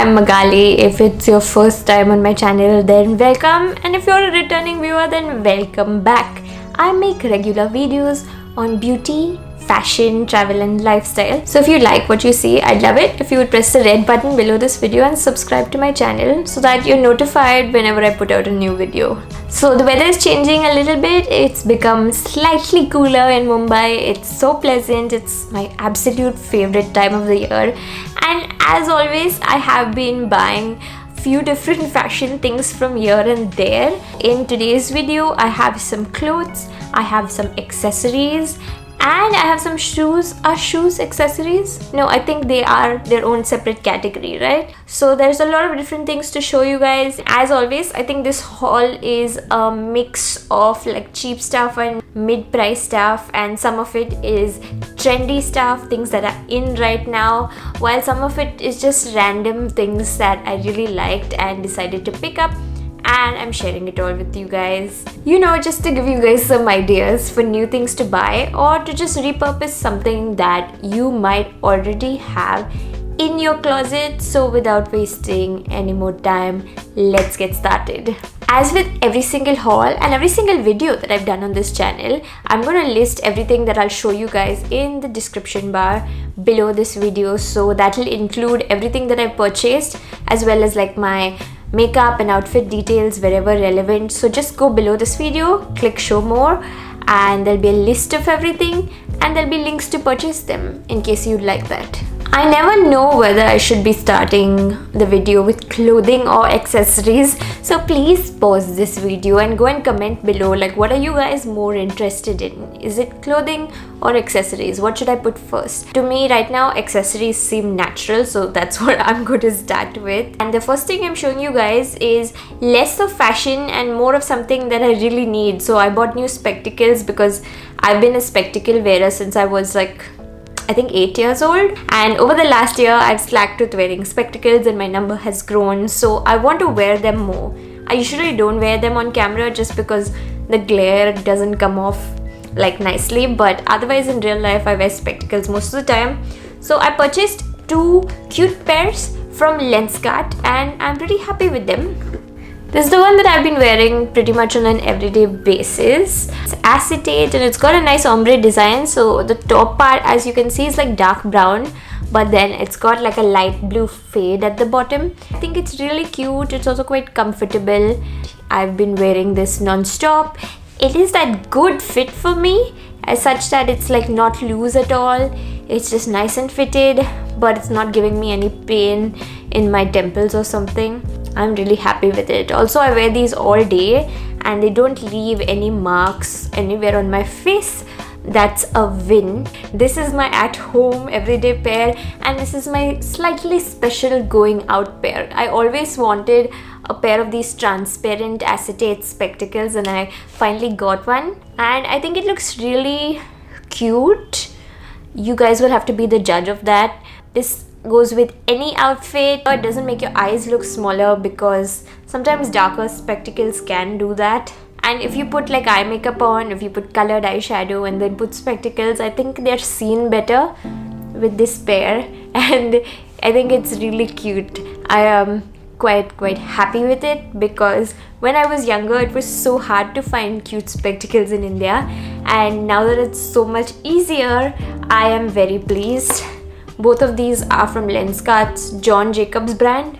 I'm Magali. If it's your first time on my channel, then welcome, and if you're a returning viewer, then welcome back. I make regular videos on beauty, fashion, travel and lifestyle. So if you like what you see, I'd love it if you would press the red button below this video and subscribe to my channel so that you're notified whenever I put out a new video. So the weather is changing a little bit. It's become slightly cooler in Mumbai. It's so pleasant. It's my absolute favorite time of the year. And as always, I have been buying few different fashion things from here and there. In today's video, I have some clothes, I have some accessories, and I have some shoes. Are shoes accessories? No, I think they are their own separate category, right? So there's a lot of different things to show you guys. As always, I think this haul is a mix of like cheap stuff and mid-price stuff, and some of it is trendy stuff, things that are in right now, while some of it is just random things that I really liked and decided to pick up. And I'm sharing it all with you guys, you know, just to give you guys some ideas for new things to buy or to just repurpose something that you might already have in your closet. So without wasting any more time, let's get started. As with every single haul and every single video that I've done on this channel, I'm gonna list everything that I'll show you guys in the description bar below this video. So that'll include everything that I've purchased, as well as like my makeup and outfit details wherever relevant. So just go below this video, click show more, and there'll be a list of everything, and there'll be links to purchase them in case you'd like that. I never know whether I should be starting the video with clothing or accessories, so please pause this video and go and comment below, like, what are you guys more interested in? Is it clothing or accessories? What should I put first? To me right now, accessories seem natural, so that's what I'm going to start with. And the first thing I'm showing you guys is less of fashion and more of something that I really need. So I bought new spectacles because I've been a spectacle wearer since I was like, I think 8 years old, and over the last year I've slacked with wearing spectacles and my number has grown, so I want to wear them more. I usually don't wear them on camera just because the glare doesn't come off like nicely, but otherwise in real life I wear spectacles most of the time. So I purchased two cute pairs from Lenskart and I'm pretty happy with them. This is the one that I've been wearing pretty much on an everyday basis. It's acetate and it's got a nice ombre design. So the top part, as you can see, is like dark brown, but then it's got like a light blue fade at the bottom. I think it's really cute. It's also quite comfortable. I've been wearing this non-stop. It is that good fit for me, as such that it's like not loose at all. It's just nice and fitted, but it's not giving me any pain in my temples or something. I'm really happy with it. Also, I wear these all day and they don't leave any marks anywhere on my face. That's a win. This is my at-home everyday pair, and this is my slightly special going out pair. I always wanted a pair of these transparent acetate spectacles and I finally got one, and I think it looks really cute. You guys will have to be the judge of that. This goes with any outfit. It doesn't make your eyes look smaller because sometimes darker spectacles can do that. And if you put like eye makeup on, if you put colored eyeshadow and then put spectacles, I think they're seen better with this pair, and I think it's really cute. I am quite happy with it because when I was younger it was so hard to find cute spectacles in India, and now that it's so much easier, I am very pleased. Both of these are from Lenskart's John Jacobs brand.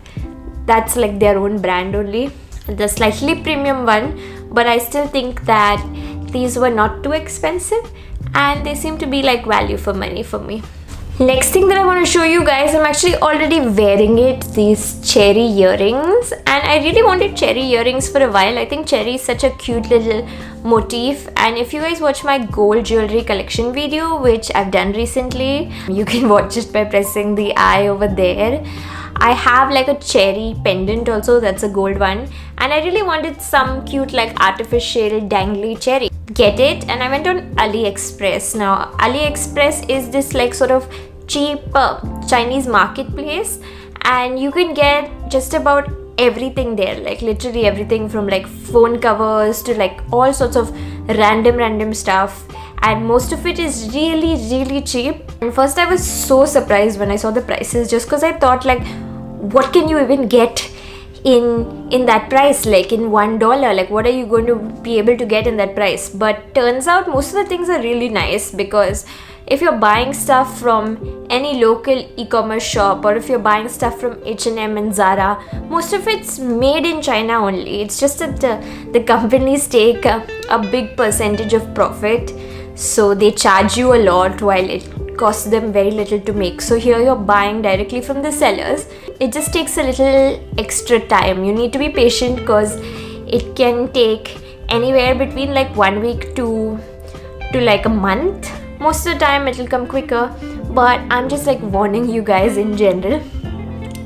That's like their own brand only. The slightly premium one, but I still think that these were not too expensive and they seem to be like value for money for me. Next thing that I want to show you guys, I'm actually already wearing it, these cherry earrings, and I really wanted cherry earrings for a while. I think cherry is such a cute little motif, and if you guys watch my gold jewelry collection video, which I've done recently, you can watch it by pressing the eye over there. I have like a cherry pendant also, that's a gold one, and I really wanted some cute like artificial dangly cherry. Get it? And I went on AliExpress. Now AliExpress is this like sort of cheap Chinese marketplace, and you can get just about everything there, like literally everything from like phone covers to like all sorts of random stuff, and most of it is really cheap. And first I was so surprised when I saw the prices, just because I thought like, what can you even get in that price, like in $1? Like, what are you going to be able to get in that price? But turns out most of the things are really nice, because if you're buying stuff from any local e-commerce shop, or if you're buying stuff from H&M and Zara, most of it's made in China only. It's just that the companies take a big percentage of profit, so they charge you a lot while it costs them very little to make. So here you're buying directly from the sellers. It just takes a little extra time. You need to be patient, because it can take anywhere between like 1 week to like a month. Most of the time it'll come quicker, but I'm just like warning you guys in general.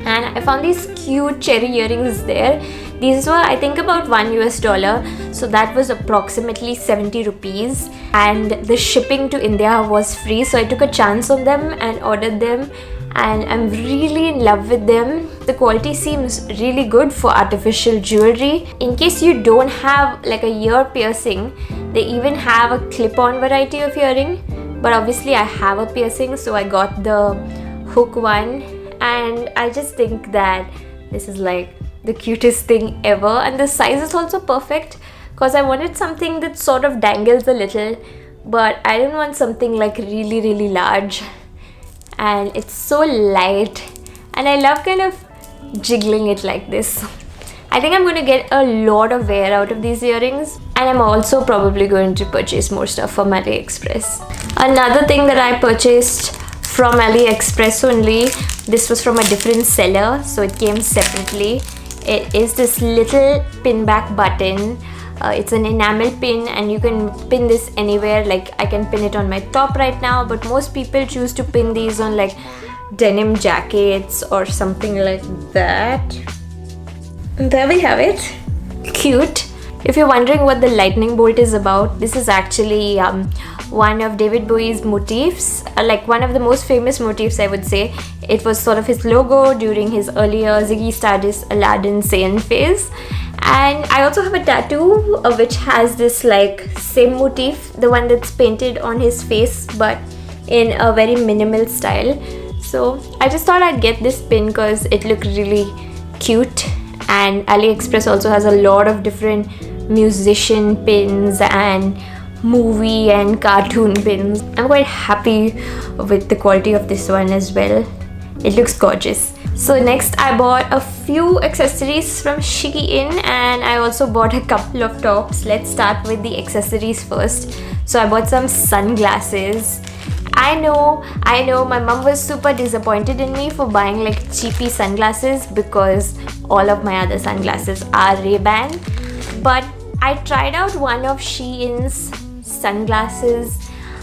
And I found these cute cherry earrings there. These were, I think, about $1, so that was approximately 70 rupees, and the shipping to India was free. So I took a chance on them and ordered them, and I'm really in love with them. The quality seems really good for artificial jewelry. In case you don't have like a ear piercing, they even have a clip-on variety of earring, but obviously I have a piercing, so I got the hook one, and I just think that this is like the cutest thing ever. And the size is also perfect, because I wanted something that sort of dangles a little, but I didn't want something like really large. And it's so light, and I love kind of jiggling it like this. I think I'm going to get a lot of wear out of these earrings, and I'm also probably going to purchase more stuff from AliExpress. Another thing that I purchased from AliExpress only, this was from a different seller, so it came separately. It is this little pin back button. It's an enamel pin, and you can pin this anywhere. Like, I can pin it on my top right now, but most people choose to pin these on like denim jackets or something like that. And there we have it. Cute. If you're wondering what the lightning bolt is about, this is actually one of David Bowie's motifs, like one of the most famous motifs, I would say. It was sort of his logo during his earlier Ziggy Stardust Aladdin Sane phase. And I also have a tattoo which has this like same motif, the one that's painted on his face, but in a very minimal style. So I just thought I'd get this pin because it looked really cute. And AliExpress also has a lot of different musician pins and movie and cartoon pins. I'm quite happy with the quality of this one as well. It looks gorgeous. So next I bought a few accessories from SheIn, and I also bought a couple of tops. Let's start with the accessories first. So I bought some sunglasses. I know my mom was super disappointed in me for buying like cheapy sunglasses, because all of my other sunglasses are Ray-Ban. But I tried out one of SheIn's sunglasses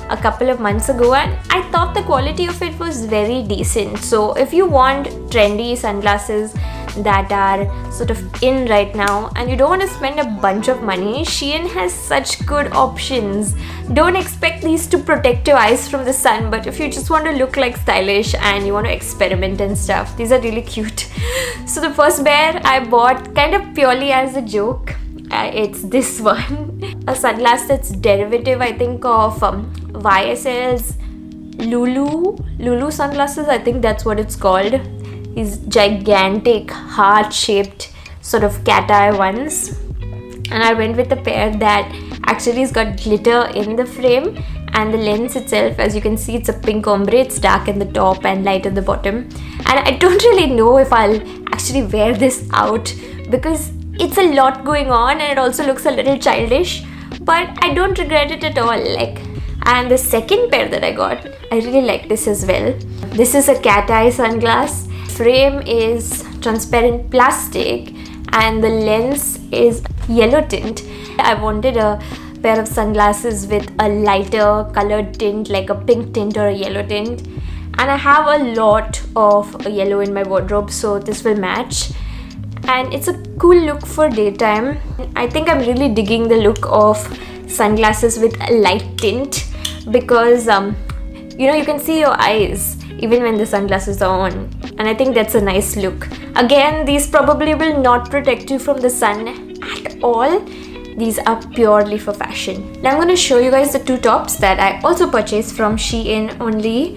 a couple of months ago, and I thought the quality of it was very decent. So if you want trendy sunglasses that are sort of in right now and you don't want to spend a bunch of money, SheIn has such good options. Don't expect these to protect your eyes from the sun, but if you just want to look like stylish and you want to experiment and stuff, these are really cute. So the first pair I bought kind of purely as a joke. It's this one, a sunglass that's derivative, I think, of YSL's Lulu sunglasses. I think that's what it's called. These gigantic heart-shaped sort of cat eye ones, and I went with a pair that actually has got glitter in the frame, and the lens itself, as you can see, it's a pink ombre. It's dark in the top and light at the bottom, and I don't really know if I'll actually wear this out because it's a lot going on and it also looks a little childish, but I don't regret it at all. And the second pair that I got, I really like this as well. This is a cat eye sunglass. Frame is transparent plastic and the lens is yellow tint. I wanted a pair of sunglasses with a lighter colored tint, like a pink tint or a yellow tint, and I have a lot of yellow in my wardrobe, so this will match. And it's a cool look for daytime. I think I'm really digging the look of sunglasses with a light tint, because you can see your eyes even when the sunglasses are on, and I think that's a nice look. Again, these probably will not protect you from the sun at all. These are purely for fashion. Now I'm going to show you guys the two tops that I also purchased from SheIn only.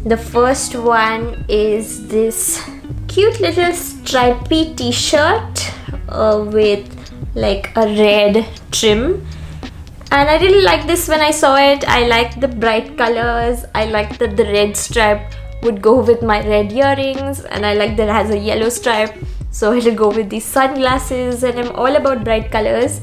The first one is this cute little stripy t-shirt with like a red trim. And I really like this when I saw it. I like the bright colors. I like that the red stripe would go with my red earrings, and I like that it has a yellow stripe, so it'll go with these sunglasses, and I'm all about bright colors.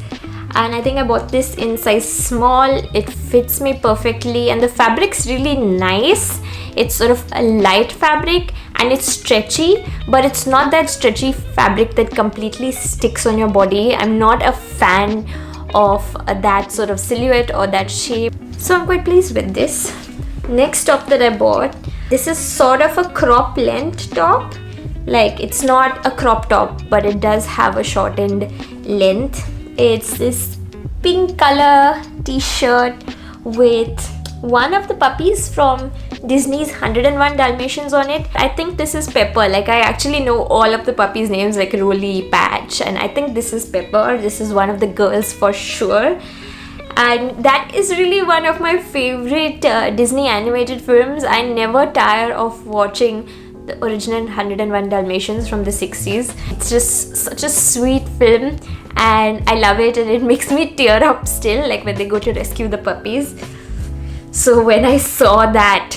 And I think I bought this in size small. It fits me perfectly, and the fabric's really nice. It's sort of a light fabric and it's stretchy, but it's not that stretchy fabric that completely sticks on your body. I'm not a fan of that sort of silhouette or that shape, so I'm quite pleased with this. Next top that I bought, this is sort of a crop length top. Like, it's not a crop top, but it does have a shortened length. It's this pink color t-shirt with one of the puppies from Disney's 101 Dalmatians on it. I think this is Pepper. Like, I actually know all of the puppies' names, like Rolly, Patch, and I think this is Pepper. This is one of the girls for sure. And that is really one of my favorite Disney animated films. I never tire of watching the original 101 Dalmatians from the 60s. It's just such a sweet film, and I love it, and it makes me tear up still, like when they go to rescue the puppies. So when I saw that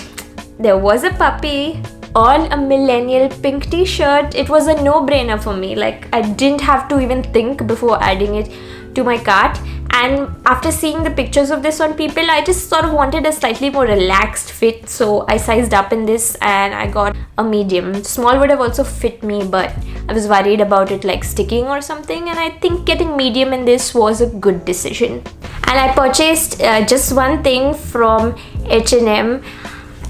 there was a puppy on a millennial pink t-shirt, it was a no-brainer for me. Like, I didn't have to even think before adding it to my cart. And after seeing the pictures of this on people, I just sort of wanted a slightly more relaxed fit, so I sized up in this and I got a medium. Small would have also fit me, but I was worried about it like sticking or something, and I think getting medium in this was a good decision. And I purchased just one thing from H&M.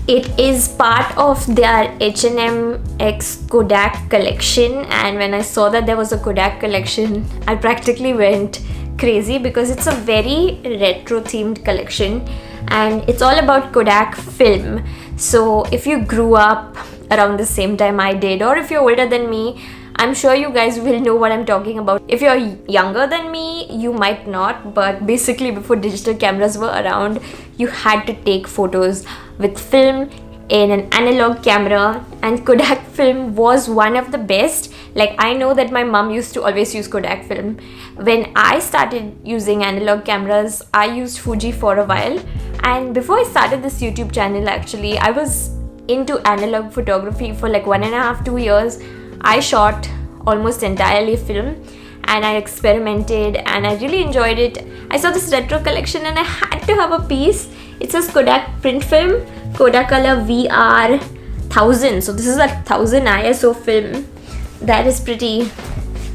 It is part of their H&M X Kodak collection, and when I saw that there was a Kodak collection, I practically went crazy because it's a very retro themed collection and it's all about Kodak film. So if you grew up around the same time I did, or if you're older than me, I'm sure you guys will know what I'm talking about. If you're younger than me, you might not, but basically before digital cameras were around, you had to take photos with film in an analog camera, and Kodak film was one of the best. Like, I know that my mom used to always use Kodak film. When I started using analog cameras, I used Fuji for a while, and before I started this YouTube channel, actually I was into analog photography for like 1.5 to 2 years. I shot almost entirely film and I experimented and I really enjoyed it. I saw this retro collection and I had to have a piece. It says Kodak print film, Kodak color VR 1000. So this is a 1000 ISO film. That is pretty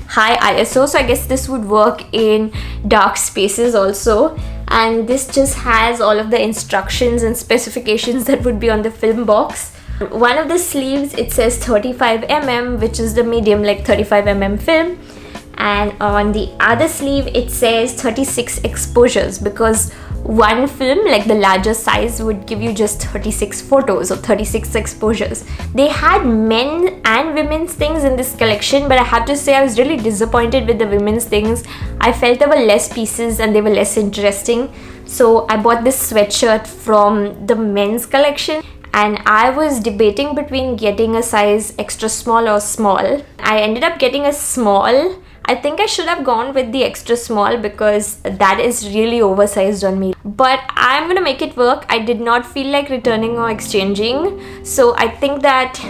high ISO, so I guess this would work in dark spaces also. And this just has all of the instructions and specifications that would be on the film box. One of the sleeves, it says 35mm, which is the medium, like 35mm film, and on the other sleeve it says 36 exposures, because one film, like the larger size, would give you just 36 photos or 36 exposures. They had men and women's things in this collection, but I have to say I was really disappointed with the women's things. I felt there were less pieces and they were less interesting. So I bought this sweatshirt from the men's collection, and I was debating between getting a size extra small or small. I ended up getting a small. I think I should have gone with the extra small because that is really oversized on me. But I'm gonna make it work. I did not feel like returning or exchanging. So I think that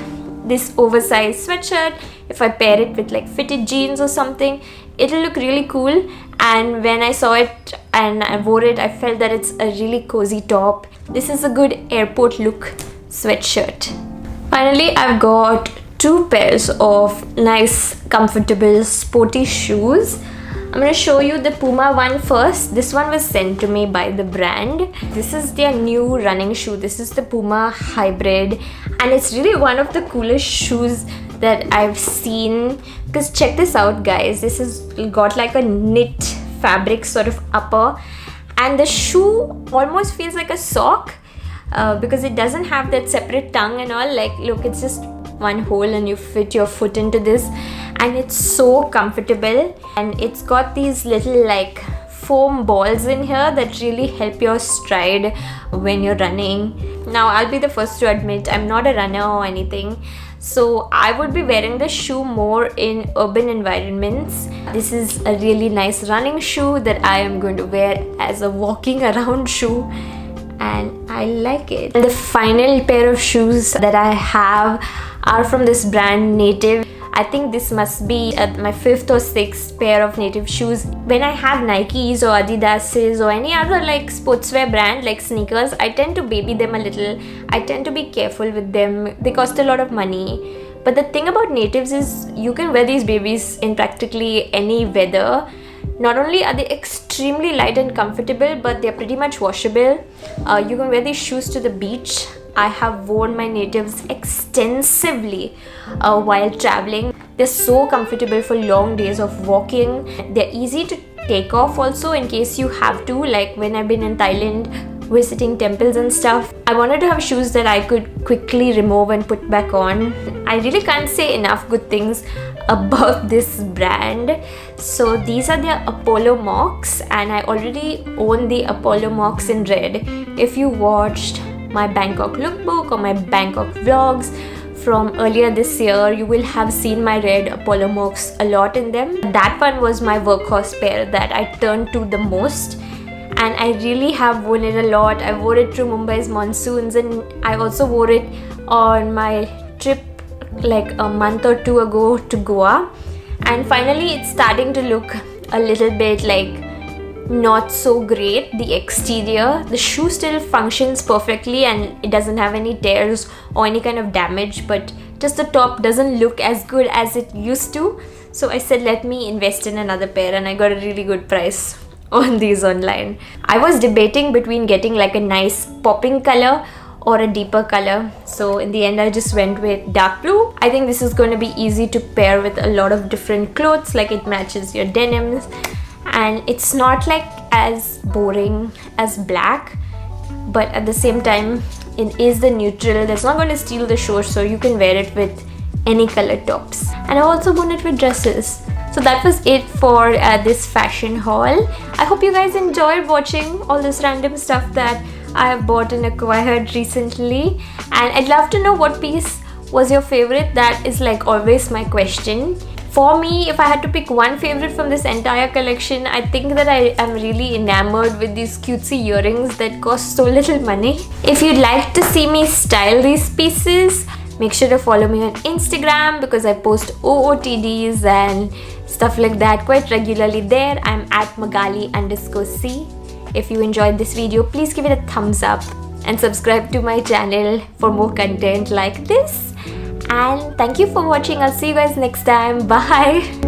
this oversized sweatshirt, if I pair it with like fitted jeans or something, it'll look really cool. And when I saw it and I wore it, I felt that it's a really cozy top. This is a good airport look sweatshirt. Finally, I've got 2 pairs of nice, comfortable, sporty shoes. I'm going to show you the Puma one first. This one was sent to me by the brand. This is their new running shoe. This is the Puma Hybrid, and it's really one of the coolest shoes that I've seen, because check this out, guys. This has got like a knit fabric sort of upper, and the shoe almost feels like a sock because it doesn't have that separate tongue and all. Like, look, it's just one hole and you fit your foot into this, and it's so comfortable. And it's got these little like foam balls in here that really help your stride when you're running. Now, I'll be the first to admit I'm not a runner or anything, so I would be wearing the shoe more in urban environments. This is a really nice running shoe that I am going to wear as a walking around shoe, and I like it. And the final pair of shoes that I have are from this brand Native. I think this must be my 5th or 6th pair of Native shoes. When I have Nikes or Adidas's or any other like sportswear brand like sneakers, I tend to baby them a little. I tend to be careful with them. They cost a lot of money. But the thing about Natives is you can wear these babies in practically any weather. Not only are they extremely light and comfortable, but they're pretty much washable. You can wear these shoes to the beach. I have worn my Natives extensively while traveling. They're so comfortable for long days of walking. They're easy to take off also in case you have to, like when I've been in Thailand visiting temples and stuff. I wanted to have shoes that I could quickly remove and put back on. I really can't say enough good things about this brand. So these are their Apollo Mocs, and I already own the Apollo Mocs in red. If you watched my Bangkok lookbook or my Bangkok vlogs from earlier this year, you will have seen my red Apollo Mocs a lot in them. That one was my workhorse pair that I turned to the most, and I really have worn it a lot. I wore it through Mumbai's monsoons, and I also wore it on my trip like a month or 2 ago to Goa. And finally it's starting to look a little bit like not so great. The exterior, the shoe still functions perfectly and it doesn't have any tears or any kind of damage, but just the top doesn't look as good as it used to. So I said let me invest in another pair, and I got a really good price on these online. I was debating between getting like a nice popping color or a deeper color, so in the end I just went with dark blue. I think this is going to be easy to pair with a lot of different clothes, like it matches your denims and it's not like as boring as black, but at the same time it is the neutral that's not going to steal the show, so you can wear it with any color tops. And I also worn it with dresses. So that was it for this fashion haul. I hope you guys enjoyed watching all this random stuff that I have bought and acquired recently, and I'd love to know what piece was your favorite. That is like always my question. For me, if I had to pick one favorite from this entire collection, I think that I am really enamored with these cutesy earrings that cost so little money. If you'd like to see me style these pieces, make sure to follow me on Instagram because I post OOTDs and stuff like that quite regularly there. I'm at Magali_C. If you enjoyed this video, please give it a thumbs up and subscribe to my channel for more content like this. And thank you for watching. I'll see you guys next time. Bye.